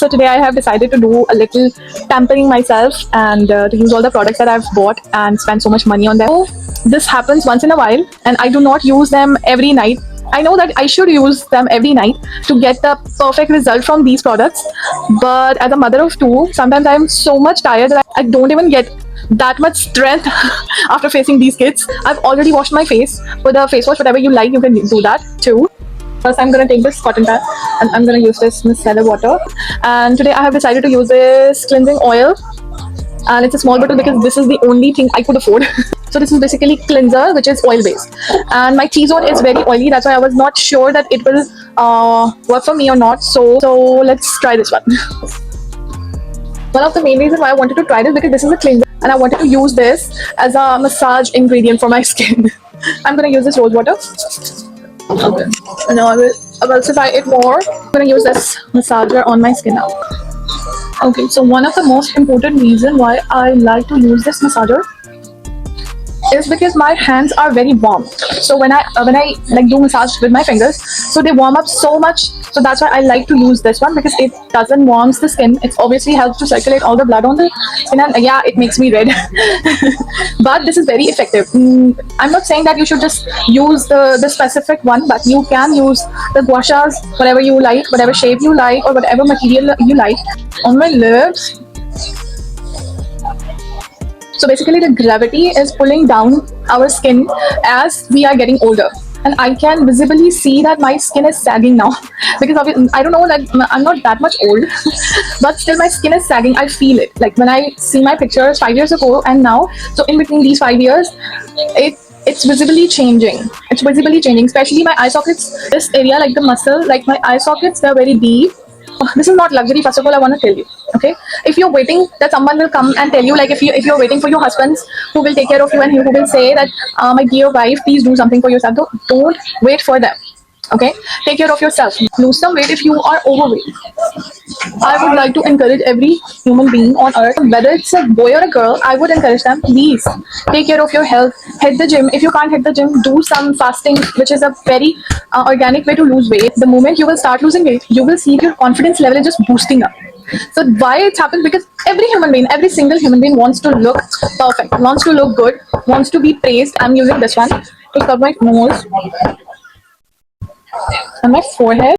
So today I have decided to do a little pampering myself and to use all the products that I've bought and spend so much money on them. So this happens once in a while and I do not use them every night. I know that I should use them every night to get the perfect result from these products. But as a mother of two, sometimes I'm so much tired that I don't even get that much strength after facing these kids. I've already washed my face with a face wash, whatever you like, you can do that too. First, I'm gonna take this cotton pad and I'm gonna use this micellar water. And today I have decided to use this cleansing oil. And it's a small bottle because this is the only thing I could afford. So this is basically cleanser, which is oil based. And my T-zone is very oily. That's why I was not sure that it will work for me or not. So let's try this one. One of the main reasons why I wanted to try this because this is a cleanser and I wanted to use this as a massage ingredient for my skin. I'm gonna use this rose water. Okay. And now I will emulsify it more. I'm gonna use this massager on my skin now. Okay, so one of the most important reason why I like to use this massager is because my hands are very warm. So when I like do massage with my fingers, so they warm up so much. So that's why I like to use this one because it doesn't warm the skin. It obviously helps to circulate all the blood on the skin, and yeah, it makes me red. But this is very effective. I'm not saying that you should just use the specific one, but you can use the gua shas, whatever you like, whatever shape you like, or whatever material you like on my lips. So basically the gravity is pulling down our skin as we are getting older. And I can visibly see that my skin is sagging now. Because I don't know that I'm not that much old. But still my skin is sagging. I feel it. Like when I see my pictures 5 years ago and now. So in between these 5 years, it's visibly changing. It's visibly changing. Especially my eye sockets. This area, like the muscle, like my eye sockets, they're very deep. This is not luxury. First of all, I want to tell you, okay, if you're waiting that someone will come and tell you, like if you're waiting for your husbands who will take care of you and who will say that my dear wife, please do something for yourself, don't wait for them. Okay, take care of yourself. Lose some weight if you are overweight. I would like to encourage every human being on earth, whether it's a boy or a girl, I would encourage them, please take care of your health. Hit the gym. If you can't hit the gym, do some fasting, which is a very organic way to lose weight. The moment you will start losing weight, you will see your confidence level is just boosting up. So why it's happened? Because every human being, every single human being wants to look perfect, wants to look good, wants to be praised. I'm using this one to cover my nose and my forehead.